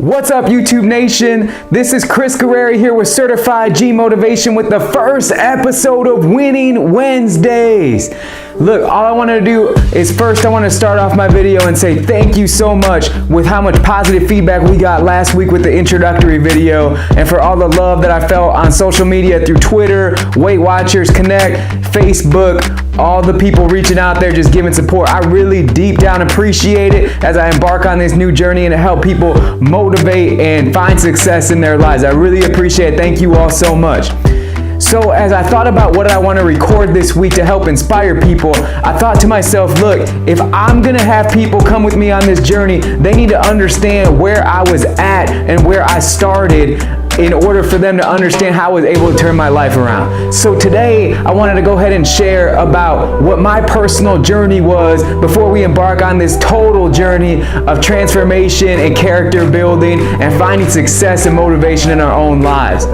What's up, YouTube Nation? This is Chris Guerreri here with Certified G Motivation with the first episode of Winning Wednesdays. Look, all I want to do is first I want to start off my video and say thank you so much with how much positive feedback we got last week with the introductory video, and for all the love that I felt on social media through Twitter, Weight Watchers Connect, Facebook, all the people reaching out there just giving support. I really deep down appreciate it as I embark on this new journey and to help people motivate and find success in their lives. I really appreciate it. Thank you all so much. So as I thought about what I want to record this week to help inspire people, I thought to myself, look, if I'm going to have people come with me on this journey, they need to understand where I was at and where I started in order for them to understand how I was able to turn my life around. So today, I wanted to go ahead and share about what my personal journey was before we embark on this total journey of transformation and character building and finding success and motivation in our own lives.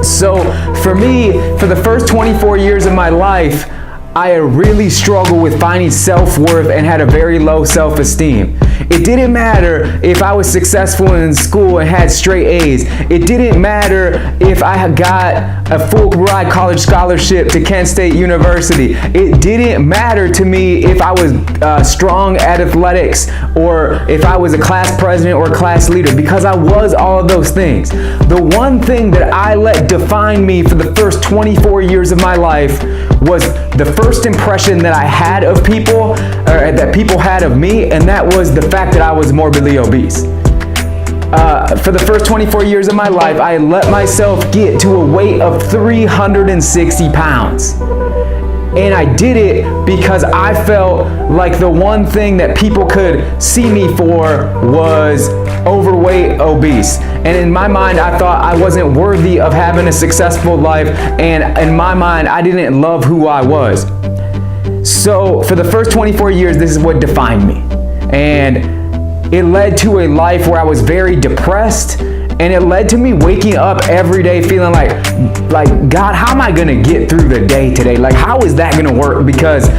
So for me, for the first 24 years of my life, I really struggled with finding self-worth and had a very low self-esteem. It didn't matter if I was successful in school and had straight A's. It didn't matter if I had got a full ride college scholarship to Kent State University. It didn't matter to me if I was strong at athletics or if I was a class president or a class leader, because I was all of those things. The one thing that I let define me for the first 24 years of my life was the first impression that I had of people, or that people had of me, and that was the fact that I was morbidly obese. For the first 24 years of my life, I let myself get to a weight of 360 pounds. And I did it because I felt like the one thing that people could see me for was overweight, obese. And in my mind, I thought I wasn't worthy of having a successful life. And in my mind, I didn't love who I was. So for the first 24 years, this is what defined me. And it led to a life where I was very depressed. And it led to me waking up every day feeling like, God, how am I gonna get through the day today? Like, how is that gonna work? Because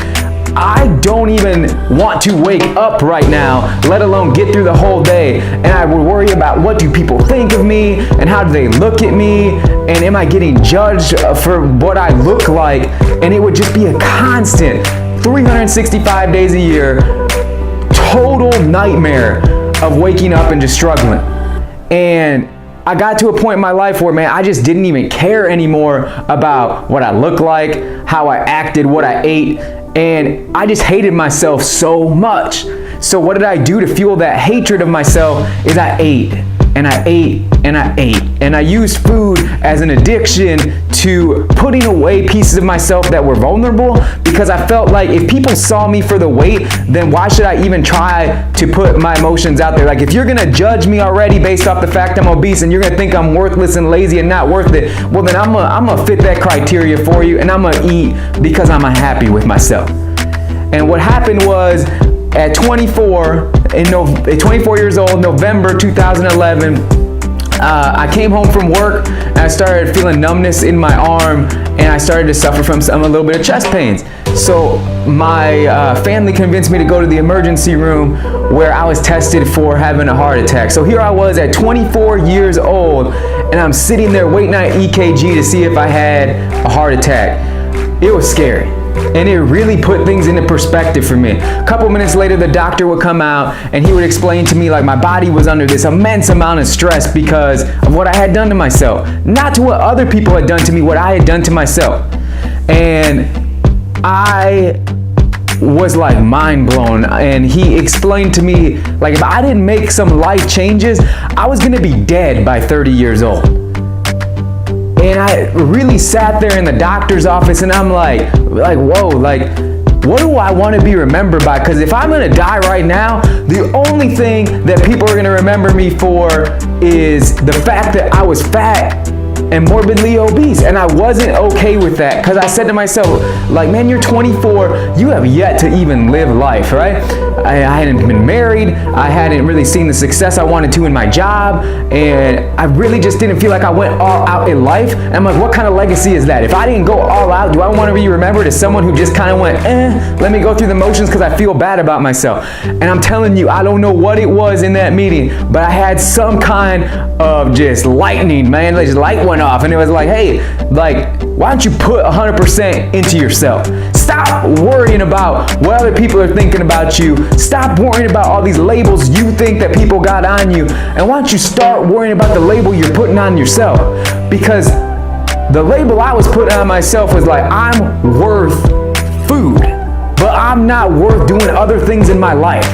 I don't even want to wake up right now, let alone get through the whole day. And I would worry about, what do people think of me? And how do they look at me? And am I getting judged for what I look like? And it would just be a constant 365 days a year, total nightmare of waking up and just struggling. And I got to a point in my life where, man, I just didn't even care anymore about what I looked like, how I acted, what I ate, and I just hated myself so much. So what did I do to fuel that hatred of myself? Is I ate, and I ate, and I ate. And I used food as an addiction to putting away pieces of myself that were vulnerable, because I felt like if people saw me for the weight, then why should I even try to put my emotions out there? Like, if you're gonna judge me already based off the fact I'm obese and you're gonna think I'm worthless and lazy and not worth it, well then I'm gonna fit that criteria for you, and I'm gonna eat because I'm unhappy with myself. And what happened was, at 24 years old, November 2011, I came home from work and I started feeling numbness in my arm, and I started to suffer from a little bit of chest pains. So my family convinced me to go to the emergency room, where I was tested for having a heart attack. So here I was at 24 years old, and I'm sitting there waiting on an EKG to see if I had a heart attack. It was scary. And it really put things into perspective for me. A couple minutes later, the doctor would come out and he would explain to me like my body was under this immense amount of stress because of what I had done to myself. Not to what other people had done to me, what I had done to myself. And I was like mind blown. And he explained to me, like, if I didn't make some life changes, I was gonna be dead by 30 years old. And I really sat there in the doctor's office, and I'm like, whoa, like, what do I want to be remembered by? Because if I'm going to die right now, the only thing that people are going to remember me for is the fact that I was fat and morbidly obese. And I wasn't okay with that, because I said to myself, like, man, you're 24, you have yet to even live life, right? I hadn't been married, I hadn't really seen the success I wanted to in my job, and I really just didn't feel like I went all out in life. And I'm like, what kind of legacy is that? If I didn't go all out, do I want to be remembered as someone who just kind of went, let me go through the motions because I feel bad about myself? And I'm telling you, I don't know what it was in that meeting, but I had some kind of just lightning, man. Like, just light went off, and it was like, hey, like, why don't you put 100% into yourself? Stop worrying about what other people are thinking about you. Stop worrying about all these labels you think that people got on you. And why don't you start worrying about the label you're putting on yourself? Because the label I was putting on myself was like, I'm worth food, but I'm not worth doing other things in my life.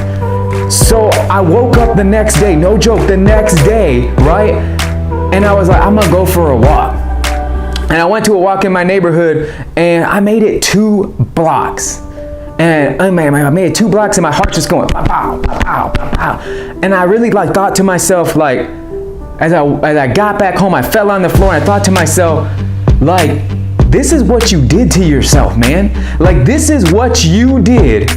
So I woke up the next day, no joke, the next day, right? And I was like, I'm gonna go for a walk. And I went to a walk in my neighborhood, and I made it 2 blocks. And I made it 2 blocks, and my heart just going pow, pow, pow, pow, pow. And I really like thought to myself, like, as I got back home, I fell on the floor, and I thought to myself, like, this is what you did to yourself, man. Like, this is what you did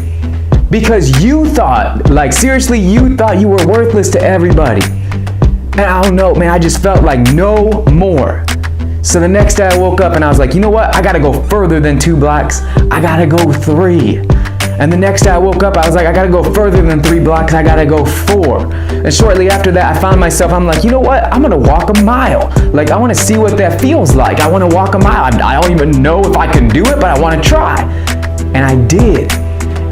because you thought, like, seriously, you thought you were worthless to everybody. And I don't know, man, I just felt like no more. So the next day I woke up and I was like, you know what? I gotta go further than 2 blocks. I gotta go 3. And the next day I woke up, I was like, I gotta go further than 3 blocks. I gotta go 4. And shortly after that, I found myself, I'm like, you know what? I'm gonna walk a mile. Like, I wanna see what that feels like. I wanna walk a mile. I don't even know if I can do it, but I wanna try. And I did.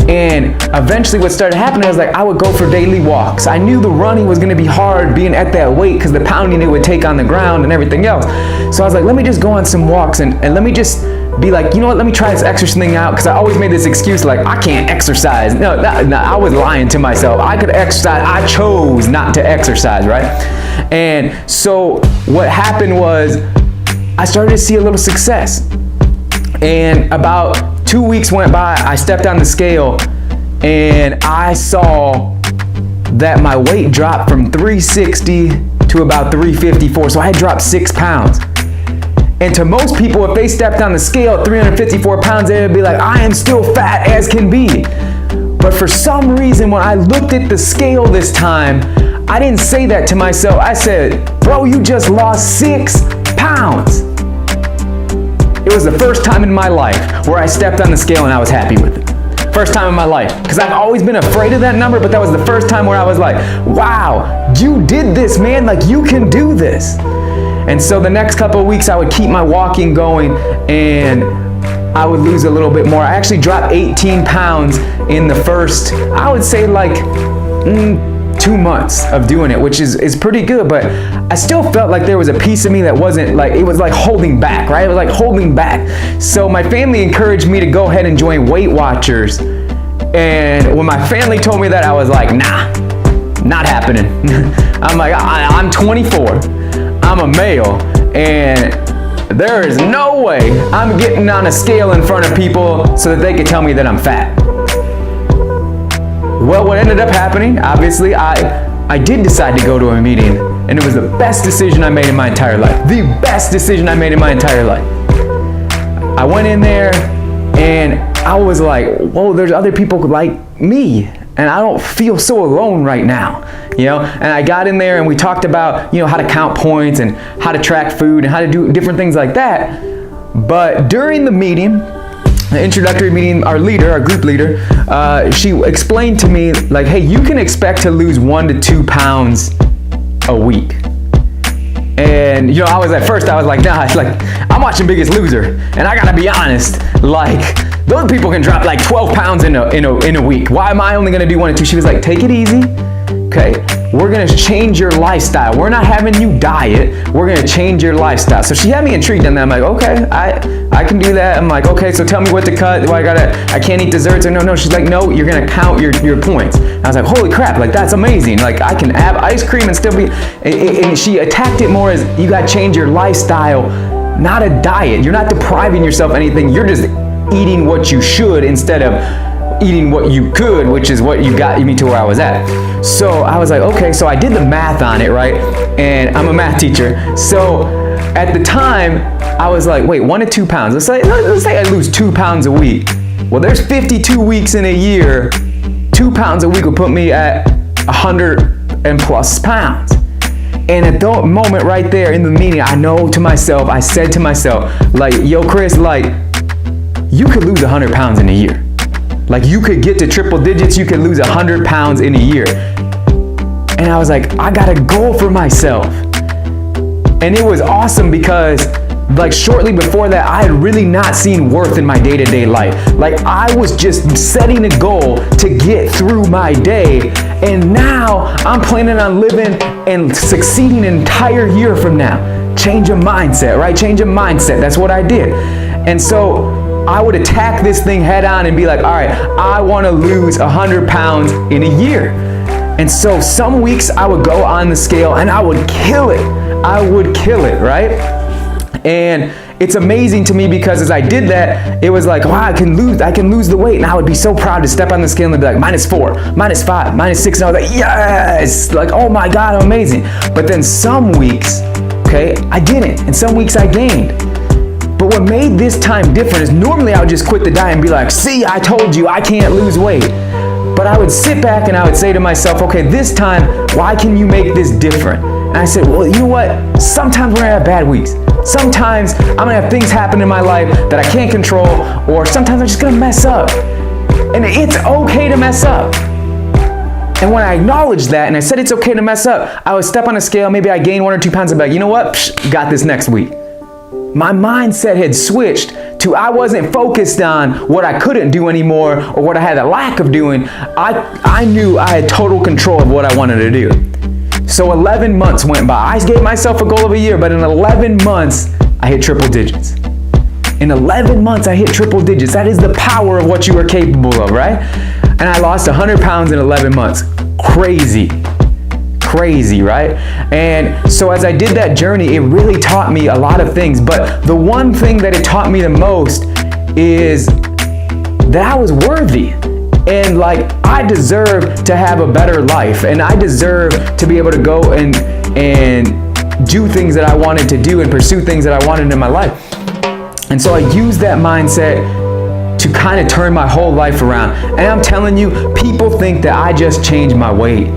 And eventually what started happening was, like, I would go for daily walks. I knew the running was gonna be hard being at that weight because the pounding it would take on the ground and everything else. So I was like, let me just go on some walks and let me just be like, you know what, let me try this exercise thing out, because I always made this excuse like, I can't exercise. No, I was lying to myself. I could exercise. I chose not to exercise, right? And so what happened was I started to see a little success. And about 2 weeks went by, I stepped on the scale and I saw that my weight dropped from 360 to about 354. So I had dropped 6 pounds. And to most people, if they stepped on the scale at 354 pounds, they would be like, I am still fat as can be. But for some reason, when I looked at the scale this time, I didn't say that to myself. I said, bro, you just lost 6 pounds. It was the first time in my life where I stepped on the scale and I was happy with it. First time in my life. Because I've always been afraid of that number, but that was the first time where I was like, wow, you did this, man. Like, you can do this. And so the next couple of weeks I would keep my walking going and I would lose a little bit more. I actually dropped 18 pounds in the first, I would say like 2 months of doing it, which is pretty good, but I still felt like there was a piece of me that wasn't like, it was like holding back, right? It was like holding back. So my family encouraged me to go ahead and join Weight Watchers. And when my family told me that, I was like, nah, not happening. I'm like, I'm 24. I'm a male, and there is no way I'm getting on a scale in front of people so that they could tell me that I'm fat. Well, what ended up happening, obviously, I did decide to go to a meeting, and it was the best decision I made in my entire life. The best decision I made in my entire life. I went in there, and I was like, whoa, there's other people like me. And I don't feel so alone right now, you know? And I got in there and we talked about, you know, how to count points and how to track food and how to do different things like that. But during the meeting, the introductory meeting, our group leader, she explained to me like, hey, you can expect to lose 1 to 2 pounds a week. And, you know, at first I was like, nah, it's like, I'm watching Biggest Loser. And I gotta be honest, like, those people can drop like 12 pounds in a week. Why am I only gonna do 1 or 2? She was like, take it easy, okay? We're gonna change your lifestyle. We're not having you diet. We're gonna change your lifestyle. So she had me intrigued, and I'm like, okay, I can do that. I'm like, okay, so tell me what to cut. I can't eat desserts. Or no. She's like, no, you're gonna count your points. And I was like, holy crap, like that's amazing. Like I can have ice cream and still be, and she attacked it more as you gotta change your lifestyle, not a diet. You're not depriving yourself of anything. You're just eating what you should instead of eating what you could, which is what you got me to where I was at. So I was like, okay, so I did the math on it, right? And I'm a math teacher. So at the time, I was like, wait, 1 to 2 pounds. Let's say I lose 2 pounds a week. Well, there's 52 weeks in a year. 2 pounds a week would put me at 100 and plus pounds. And at that moment right there in the meeting, I said to myself, like, yo, Chris, like, you could lose 100 pounds in a year. Like, you could get to triple digits, you could lose 100 pounds in a year. And I was like, I got a goal for myself. And it was awesome because, like, shortly before that, I had really not seen worth in my day-to-day life. Like, I was just setting a goal to get through my day, and now I'm planning on living and succeeding an entire year from now. Change of mindset, right? Change of mindset. That's what I did. And so I would attack this thing head on and be like, all right, I want to lose 100 pounds in a year. And so some weeks I would go on the scale and I would kill it. Right? And it's amazing to me because as I did that, it was like, wow, I can lose the weight. And I would be so proud to step on the scale and be like, -4, -5, -6. And I was like, yes, like, oh my God, I'm amazing. But then some weeks, okay, I didn't. And some weeks I gained. But what made this time different is normally I would just quit the diet and be like, see, I told you I can't lose weight. But I would sit back and I would say to myself, okay, this time, why can you make this different? And I said, well, you know what? Sometimes we're gonna have bad weeks. Sometimes I'm gonna have things happen in my life that I can't control, or sometimes I'm just gonna mess up. And it's okay to mess up. And when I acknowledged that and I said it's okay to mess up, I would step on a scale, maybe I gained 1 or 2 pounds, and be like, you know what? Got this next week. My mindset had switched to I wasn't focused on what I couldn't do anymore or what I had a lack of doing. I knew I had total control of what I wanted to do. So 11 months went by. I gave myself a goal of a year, but in 11 months, I hit triple digits. In 11 months, I hit triple digits. That is the power of what you are capable of, right? And I lost 100 pounds in 11 months. Crazy, right? And so as I did that journey, it really taught me a lot of things. But the one thing that it taught me the most is that I was worthy. And like, I deserve to have a better life, and I deserve to be able to go and do things that I wanted to do and pursue things that I wanted in my life. And so I used that mindset to kind of turn my whole life around. And I'm telling you, people think that I just changed my weight.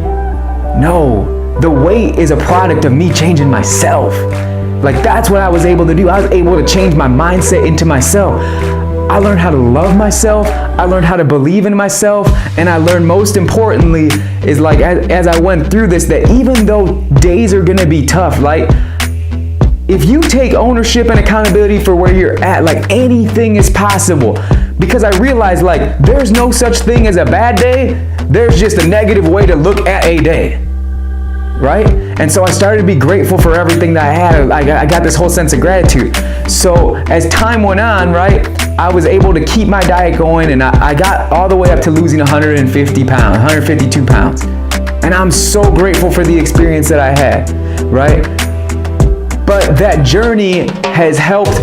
No, the weight is a product of me changing myself. Like, that's what I was able to do. I was able to change my mindset into myself. I learned how to love myself. I learned how to believe in myself. And I learned, most importantly, is like, as I went through this, that even though days are gonna be tough, like, if you take ownership and accountability for where you're at, like, anything is possible. Because I realized, like, there's no such thing as a bad day. There's just a negative way to look at a day. Right? And so I started to be grateful for everything that I had. I got this whole sense of gratitude. So as time went on, right, I was able to keep my diet going, and I got all the way up to losing 150 pounds, 152 pounds. And I'm so grateful for the experience that I had, right? But that journey has helped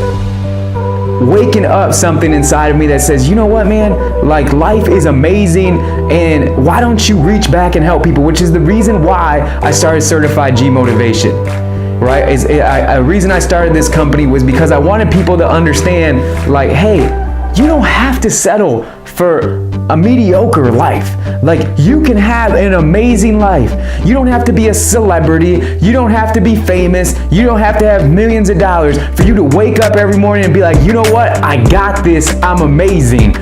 waking up something inside of me that says, you know what, man, like, life is amazing, and why don't you reach back and help people? Which is the reason why I started Certified G Motivation, right? A reason I started this company was because I wanted people to understand, like, hey, you don't have to settle for a mediocre life. Like, you can have an amazing life. You don't have to be a celebrity. You don't have to be famous. You don't have to have millions of dollars for you to wake up every morning and be like, you know what? I got this. I'm amazing.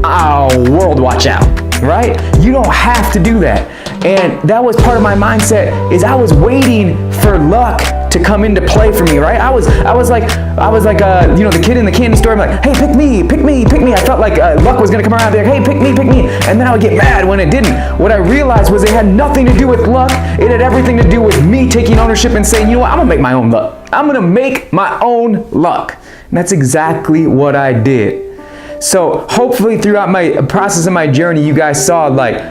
Oh, world, watch out, right? You don't have to do that. And that was part of my mindset, is I was waiting for luck to come into play for me, right? I was like, you know, the kid in the candy store. I'm like, hey, pick me. I felt like luck was gonna come around. Be like, hey, pick me. And then I would get mad when it didn't. What I realized was it had nothing to do with luck. It had everything to do with me taking ownership and saying, you know what, I'm gonna make my own luck. I'm gonna make my own luck. And that's exactly what I did. So hopefully throughout my process of my journey, you guys saw, like,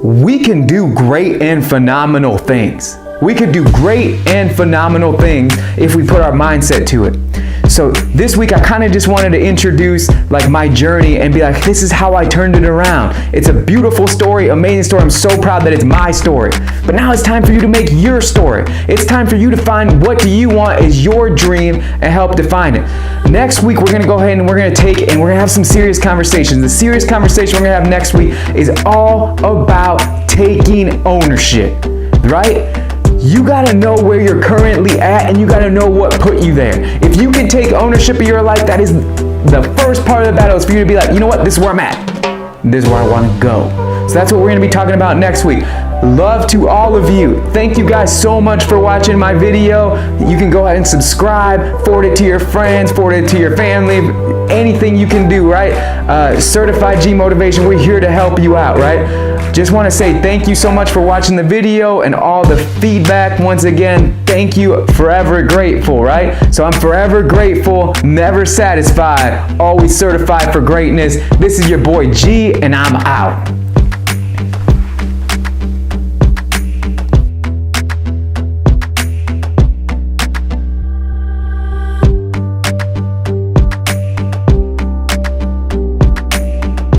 we can do great and phenomenal things. We could do great and phenomenal things if we put our mindset to it. So this week I kind of just wanted to introduce like my journey and be like, this is how I turned it around. It's a beautiful story, amazing story. I'm so proud that it's my story. But now it's time for you to make your story. It's time for you to find what do you want is your dream and help define it. Next week we're gonna go ahead and we're gonna have some serious conversations. The serious conversation we're gonna have next week is all about taking ownership, right? You gotta know where you're currently at and you gotta know what put you there. If you can take ownership of your life, that is the first part of the battle, is for you to be like, you know what, this is where I'm at. This is where I wanna go. So that's what we're gonna be talking about next week. Love to all of you. Thank you guys so much for watching my video. You can go ahead and subscribe, forward it to your friends, forward it to your family, anything you can do, right? Certified G Motivation, we're here to help you out, right? Just want to say thank you so much for watching the video and all the feedback. Once again, thank you, forever grateful, right? So I'm forever grateful, never satisfied, always certified for greatness. This is your boy G, and I'm out.